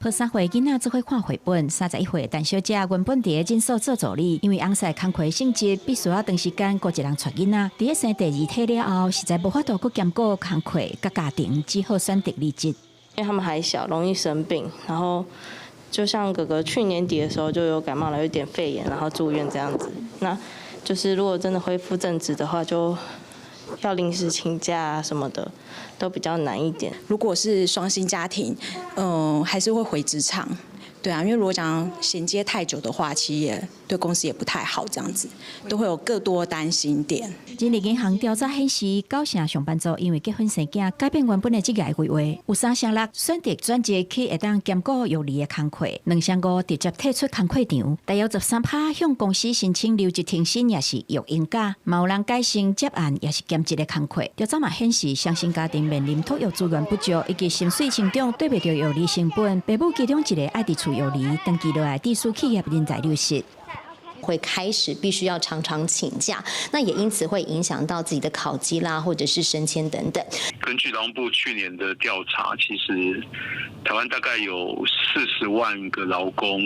13岁囡仔只会看绘本，31岁陈小姐原本伫诊所做助理，因为翁婿工课性质，必须要长时间顾一人带囡仔。伫生第2胎了后，实在无法度搁兼顾工课甲家庭，只好选择离职。因为他们还小，容易生病，然后就像哥哥去年底的时候就有感冒了，有点肺炎，然后住院这样子。那就是如果真的恢复正职的话，就要临时请假啊什么的，都比较难一点。如果是双薪家庭，还是会回职场。对啊，因为如果讲衔接太久的话，其实也对公司也不太好，这样子都会有更多担心点。人力银行调查显示，9成上班族因为结婚生囝，改变原本的职业规划，有3成6选择转职去会当兼顾育儿的工课，2成5直接退出工课场，大约13%向公司申请留职停薪，也是育婴假，嘛有人改成接案，也是兼职的工课。调查嘛显示，双薪家庭面临托育资源不足，以及薪水成长对不着育儿成本，父母其中一个爱伫厝育儿，长期落来低数企业人才流失。会开始必须要常常请假，那也因此会影响到自己的考绩啦，或者是升迁等等。根据劳动部去年的调查，其实台湾大概有40万个劳工，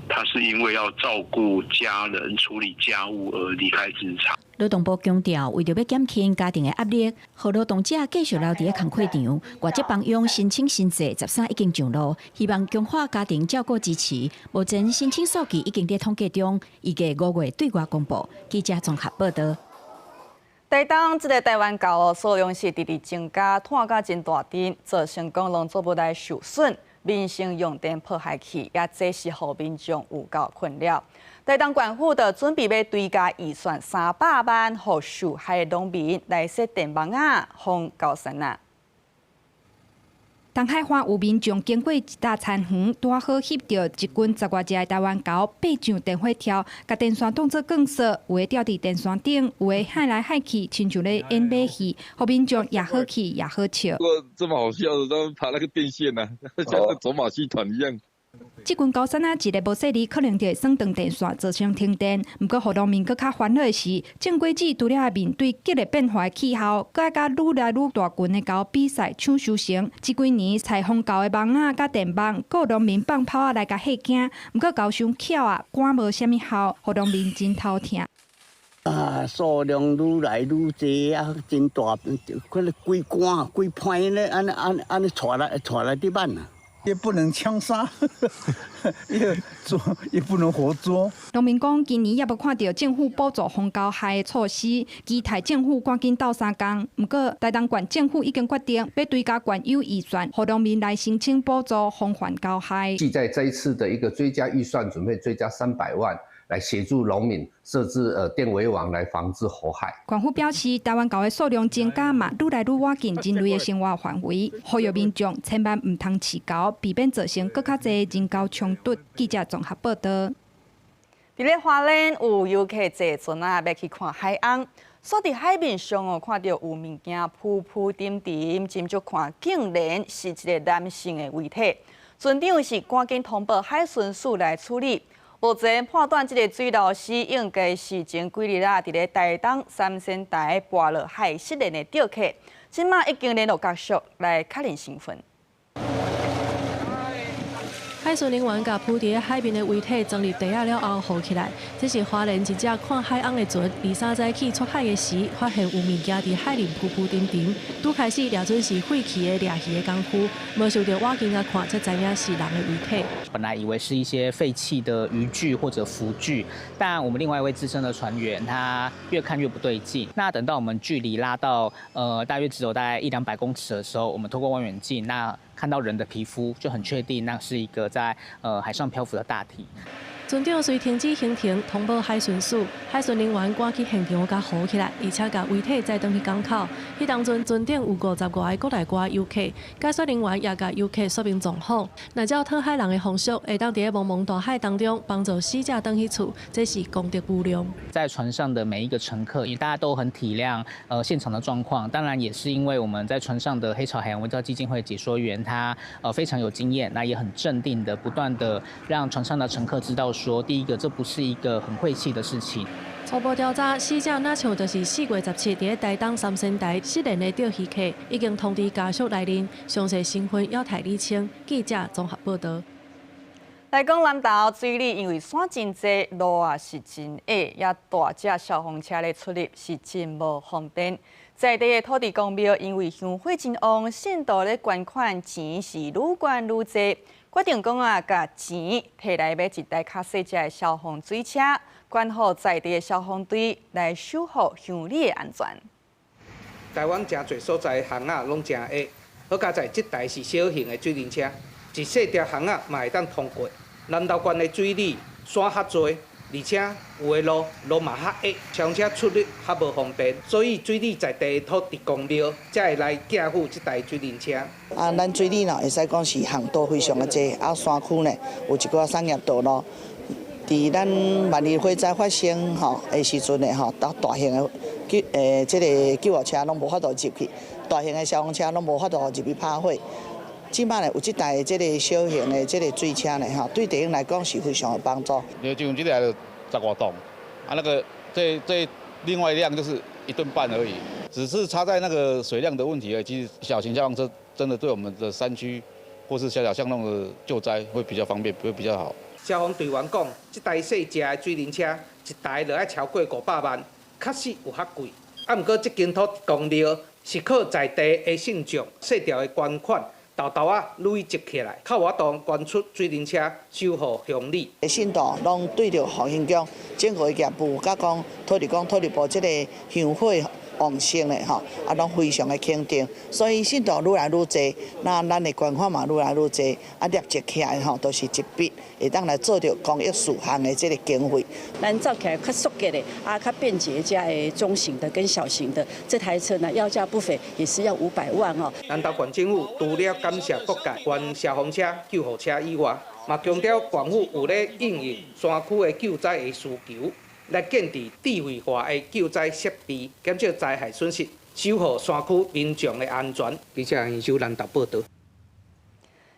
他是因为要照顾家人、处理家务而离开职场。劳动部强调，为着要减轻家庭的压力，互劳动者继续留伫咧工课场，外籍帮佣申请新制13已经上路，希望强化家庭照顾支持。目前申请数据已经在统计中，预计5月对外公布。记者综合报道。台东这个台湾狗数量是直增加，拖甲真大阵，造成讲农作物来受损。民生用电破坏器，也这是互民众有够困扰。台东县府就准备要追加预算300万，互受害农民来设电网啊，防高山啊。东海岸有民众经过一搭田园，拄好翕到一群10外只的台湾狗爬上电火条，甲电线当作钢索，有的吊伫电线顶，有的喊来喊去，亲像咧演马戏，互民众也好气也好笑。这么好笑的，他们爬那个电线啊，像走马戏团一样。这群高山啊，一个无细里，可能就会损断电线，造成停电。不过，互农民更较烦恼的是，正规子除了面对激烈变化的气候，更爱甲愈来愈大群的狗比赛抢修成。这几年采风狗的网啊、甲电网，各农民放炮啊来甲吓惊。不过狗伤巧啊，赶无虾米效，互农民真头疼。数量愈来愈多啊，真大，可能规杆、规片咧，安尼带来地板啊。也不能枪杀，也不能活捉。农民讲，今年也无看到政府补助防狗害的措施，期待政府赶紧斗3工。不过，台东县政府已经决定要追加原有预算，让农民来申请补助防范狗害。在这一次的一个追加预算，准备追加300万。来协助农民设置电围网来防治猴害。县府表示，台湾狗的数量增加嘛，愈来愈接近人类的生活范围，呼吁民众千万唔通饲狗，避免造成更较侪人狗冲突。记者综合报道。伫咧花莲有游客坐船啊，要去看海岸，所伫海面上看到有物件浮浮沉沉，斟酌看，竟然是一个男性的遗体。船长是赶紧通报海巡署来处理。目前判断这个水老师应该是前几日啊，伫咧台东三仙台跋落海失联的钓客，即马已经联络家属来确认身份。海巡人员甲浮伫海面的遗体装入地下了后浮起来。这是花莲一只看海翁的船，2、3早起出海的时，发现有物件伫海里浮浮沉沉。拄开始掠准是废弃的掠鱼的工夫，无想到我近啊看才知影是人的遗体。本来以为是一些废弃的渔具或者浮具，但我们另外一位资深的船员，他越看越不对劲。那等到我们距离拉到大约只有大概100-200公尺的时候，我们透过望远镜，那看到人的皮肤，就很确定那是一个在海上漂浮的大体。船长随停止行程，通报海巡署，海巡人员赶去现场，甲扶起来，而且甲遗体载转去港口。迄当阵船顶有50外个国内外游客，解说人员也甲游客说明状况。若照讨海人的方式，会当伫茫茫大海当中帮助死者转去厝，这是功德无量。在船上的每一个乘客，因为大家都很体谅现场的状况，当然也是因为我们在船上的黑潮海洋文教基金会解说员他非常有经验，那也很镇定的不断的让船上的乘客知道说，第一个这不是一个很晦气的事情。初步调查，死者那像就是4月17日台东三仙台失联的钓鱼客，已经通知家属来临，详细身份要待厘清。记者综合报道。来讲南投水里，因为山真济，路啊是真矮，也大只消防车咧出入是真无方便。在地的土地公庙，因为香火真旺，信徒咧捐款钱是愈捐愈多，决定讲甲钱摕来买一台较细只的消防水车，管好在地的消防队来守护乡里的安全。台湾真侪所在巷仔拢真矮，好加在这台是小型的水轮车，一细条巷仔嘛会当通过。南投县的水里山较侪，而且有的路嘛较矮，消防车出入较无方便，所以水里在地土地公庙才会来寄付这台水轮车。咱水里呢会使讲是巷道非常的多，山区呢有一寡产业道路。伫咱万一火灾发生的时阵呢大型的这个救护车拢无法度入去，大型的消防车拢无法度入去拍火。即摆呢有这台这个小型的这个水车呢对地方来讲是非常有帮助。就这台10多吨，那个这另外一辆就是1吨半而已，只是差在那个水量的问题而已。其实小型消防车真的对我们的山区或是小巷弄的救灾会比较方便，会比较好。消防队员讲，这台细只的水轮车一台就要超过500万，确实有较贵。不过这间土地公庙是靠在地的信众细条的捐款。豆豆累积起来，靠活动捐出水轮车守护乡里。信徒拢对着防疫局、政府业务，甲讲土地部这个香火旺盛的拢非常的肯定。所以信徒愈来愈多，那咱的捐款嘛愈来愈多，累积起来都是一笔，会当来做着公益事项的这个经费。咱造起来较速捷的较便捷加的中型的跟小型的，这台车呢要价不菲，也是要500万哦。南投县政府除了感谢各界捐消防车、救护车以外，嘛强调县府有咧应用山区的救灾的需求，来建置智慧化的救灾设备，减少灾害损失，守护山区民众的安全。记者杨秀南投报道。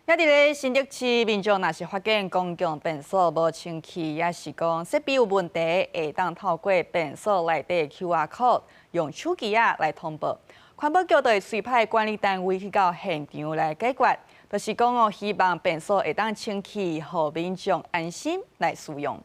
也伫咧新竹市，民众若是发现公共便所无清气，也是讲设备有问题，会当透过便所内底 QR code 用手机来通报。环保局就会随派管理单位去到现场来解决，就是讲希望便所会当清气，互民众安心来使用。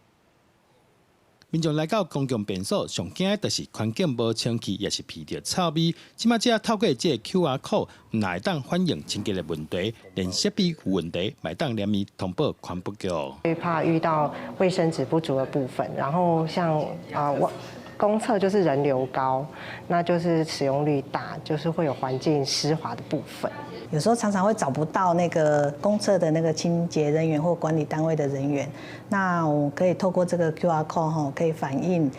民众来到公共便所，上惊的就是环境无清气，也是闻到臭味。即马只要透过这个 QR code， 唔会当反映清洁的问题，连设备有问题，会当联系通报环保局。最怕遇到卫生纸不足的部分，然后像公厕就是人流高，那就是使用率大，就是会有环境湿滑的部分。有时候常常会找不到那个公厕的那个清洁人员或管理单位的人员，那我可以透过这个 QR code 可以反映，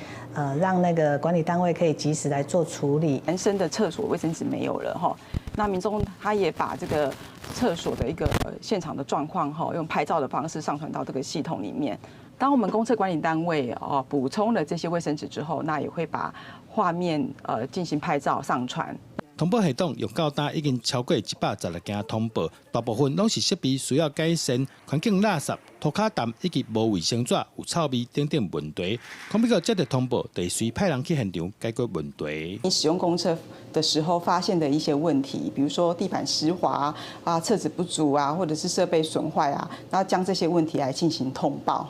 让那个管理单位可以及时来做处理。男生的厕所卫生纸没有了哈，那民众他也把这个厕所的一个现场的状况哈，用拍照的方式上传到这个系统里面。当我们公厕管理单位补充了这些卫生纸之后，那也会把画面进行拍照上传。通报系统用到今已经超过116件通报，大部分拢是设备需要改善、环境垃圾、涂骹澹以及无卫生纸、有臭味等等问题。环保局接到通报，得随派人去现场解决问题。你使用公厕的时候发现的一些问题，比如说地板湿滑啊、厕纸不足啊，或者是设备损坏啊，然后将这些问题来进行通报。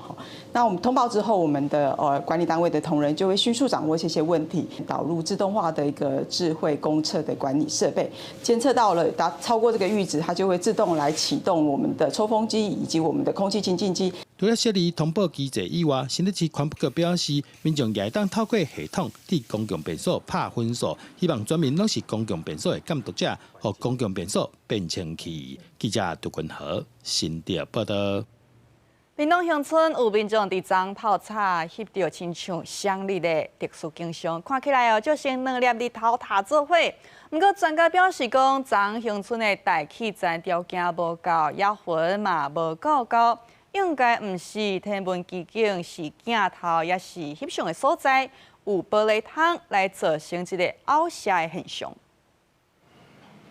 那我们通报之后，我们的管理单位的同仁就会迅速掌握这些问题，导入自动化的一个智慧公厕的管理设备，监测到了超过这个阈值，它就会自动来启动我们的抽风机以及我们的空气清净机。除了设立通报机制以外，新竹市环保局表示，民众也当透过系统替公共便所拍分数，希望全民拢是公共便所的监督者，和公共便所变清气。记者杜君和新竹报道。屏东乡村有民众伫昨泡茶翕到亲像生日的特殊景象，看起来就像2粒日头塔做伙。不过专家表示讲，昨乡村的大气层条件无够，野云嘛无够高，应该毋是天文奇景，是镜头，也是翕相的所在，有玻璃窗来造成一个凹下的现象。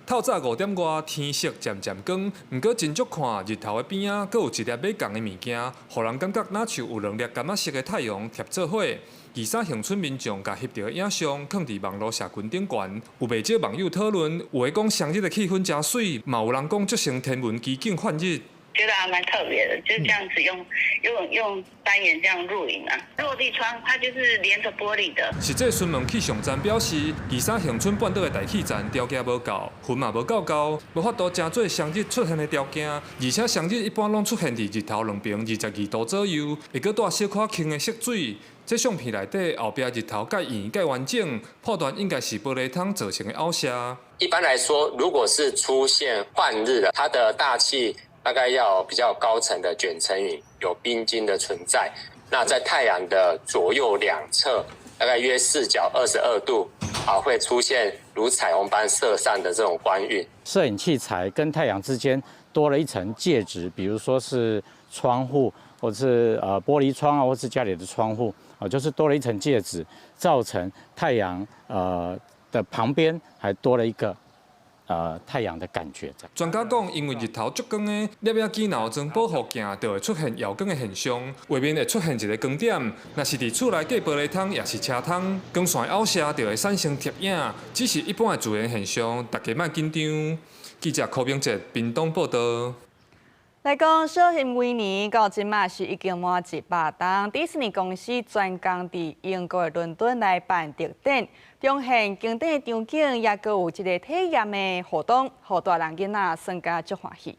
透早5点外，天色渐渐光，不过真足看日头的边仔，阁有一粒尾降的物件，互人感觉若像有2粒柑仔色的太阳贴做伙。23乡村民众甲翕到的影像，放伫网络社群顶悬，有袂少网友讨论，有的讲生日的气氛真水，嘛有人讲足像天文奇景换日。 觉得还蛮特别的，就是这样子用单眼这样录影啊，落地窗它就是连着玻璃的。实际询问气象站表示，23乡村半岛的大气层条件无够，云嘛无够高，无法度真做双日出现的条件，而且双日一般拢出现伫日头两边22度左右，会搁带小可轻的色水。这相片内底后壁日头介圆介完整，判断应该是玻璃窗造成的凹下。一般来说，如果是出现换日的，它的大气 大概要有比较高层的卷层云，有冰晶的存在。那在太阳的左右两侧，大概约4角22度，会出现如彩虹般射散的这种光晕。摄影器材跟太阳之间多了一层介质，比如说是窗户，或者是玻璃窗啊，或是家里的窗户，就是多了一层介质，造成太阳的旁边还多了一个 太阳的感觉。专家讲，因为日头足光的，粒仔机脑装保护镜就会出现耀光的现象，外面会出现一个光点。若是伫厝内隔玻璃窗，也是车窗，光线凹射就会产生贴影，只是一般的自然现象，大家莫紧张。记者柯明哲，屏东报道。 来讲，小型维尼到即马是已经满100档，迪士尼公司专工伫英国伦敦来办特展，彰显经典的场景，也阁有一个体验的活动，互大人囡仔算甲足欢喜。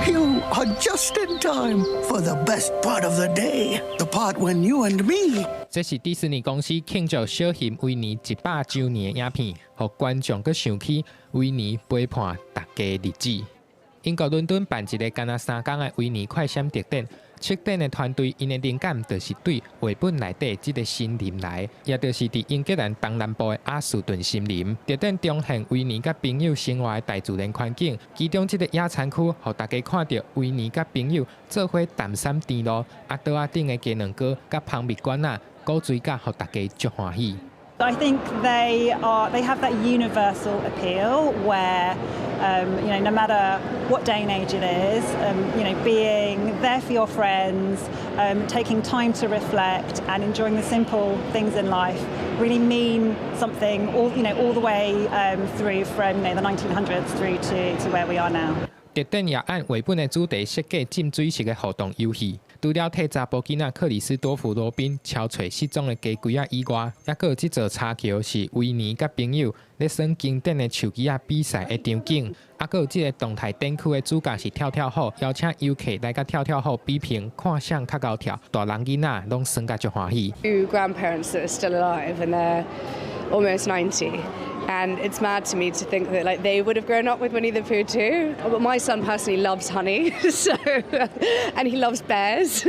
You are just in time for the best part of the day, the part when you and me. 这是迪士尼公司庆祝小型维尼100周年的影片，互观众阁想起维尼陪伴大家的日子。英国伦敦办一个干那3天的维尼快闪特展。 策展的团队因的灵感就是对绘本内底这个森林来，也就是伫英格兰东南部的阿斯顿森林。特展彰显维尼甲朋友生活的大自然环境，其中这个野餐区，互大家看到维尼甲朋友做伙淡山甜露，桌仔顶的鸡卵糕甲蜂蜜罐仔，果水甲，互大家足欢喜。 I think they have that universal appeal where no matter what day and age it is, being there for your friends, taking time to reflect and enjoying the simple things in life really mean something all the way through from the 1900s through to where we are now. 特展也按绘本的主题设计浸水式的互动游戏。除了替查甫囡仔克里斯多夫罗宾敲找失踪的鸡龟仔以外，还佫有这座插桥是维尼甲朋友咧耍经典的手机仔比赛的场景，还佫有这个动态展区的主角是跳跳虎，邀请游客来甲跳跳虎比拼，看谁较高跳，大人囡仔拢耍甲足欢喜。Two grandparents that are still alive and they're almost 90. And it's mad to me to think that they would have grown up with Winnie the Pooh too. But my son personally loves honey, and he loves bears,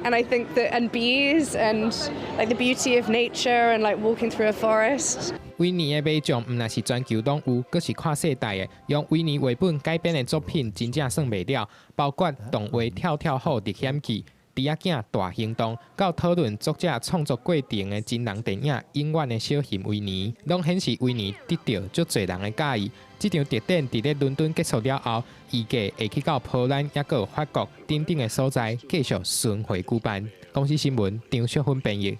and I think that and bees and the beauty of nature and walking through a forest. 维尼的美将唔那是全球拢有，佫是跨世代的，用维尼绘本改编的作品真正算袂了，包括动画《跳跳虎历险记》。 猪仔囝大行动，到讨论作者创作过程的真人电影《永远的小型维尼》，拢显示维尼得到足侪人的喜意。这场特展伫咧伦敦结束了后，预计会去到波兰，也有法国等等的所在继续巡回举办。公司新闻张淑芬编译。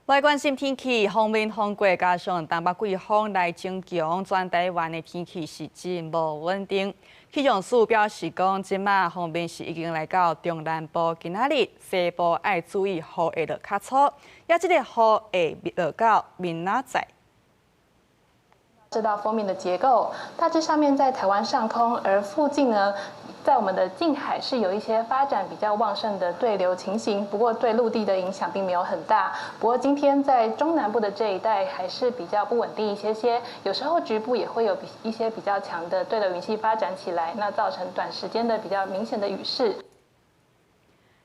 来关心天气，锋面风过，加上东北季风来增强，全台湾的天气是真无稳定。气象署表示讲，即马锋面是已经来到中南部，今仔日西部爱注意雨会落较粗，也即个雨会落到明仔载。 这道锋面的结构大致上面在台湾上空，而附近呢，在我们的近海是有一些发展比较旺盛的对流情形，不过对陆地的影响并没有很大。不过今天在中南部的这一带还是比较不稳定一些，有时候局部也会有一些比较强的对流云系发展起来，那造成短时间的比较明显的雨势。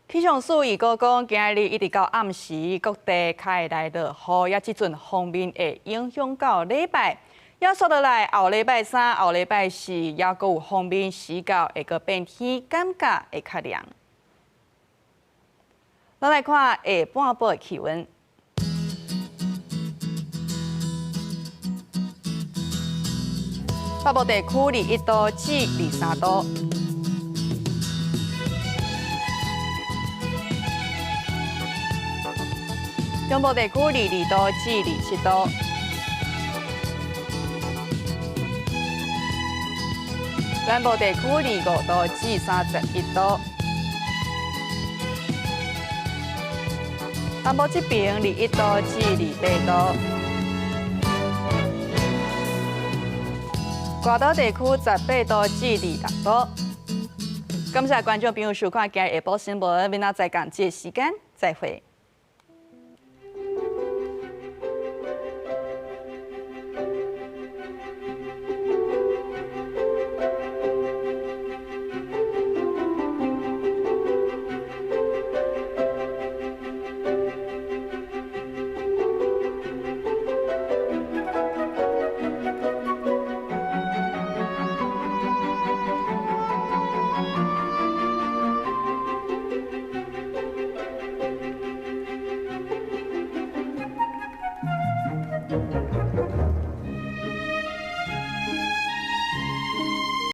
气象署预告讲，今日一直到暗时，各地较会来到雨，也即阵方面会影响到礼拜。也说落来，后礼拜三、后礼拜四，也阁有方面时到会阁变天，感觉会较凉。咱来看下半晡的气温。北部地区21度至23度，中部地区22度至27度。南部地区25度至31度，南部这边21度至28度，外岛地区18度至26度。感谢观众朋友收看今日下晡新闻，明仔载同一时间再会。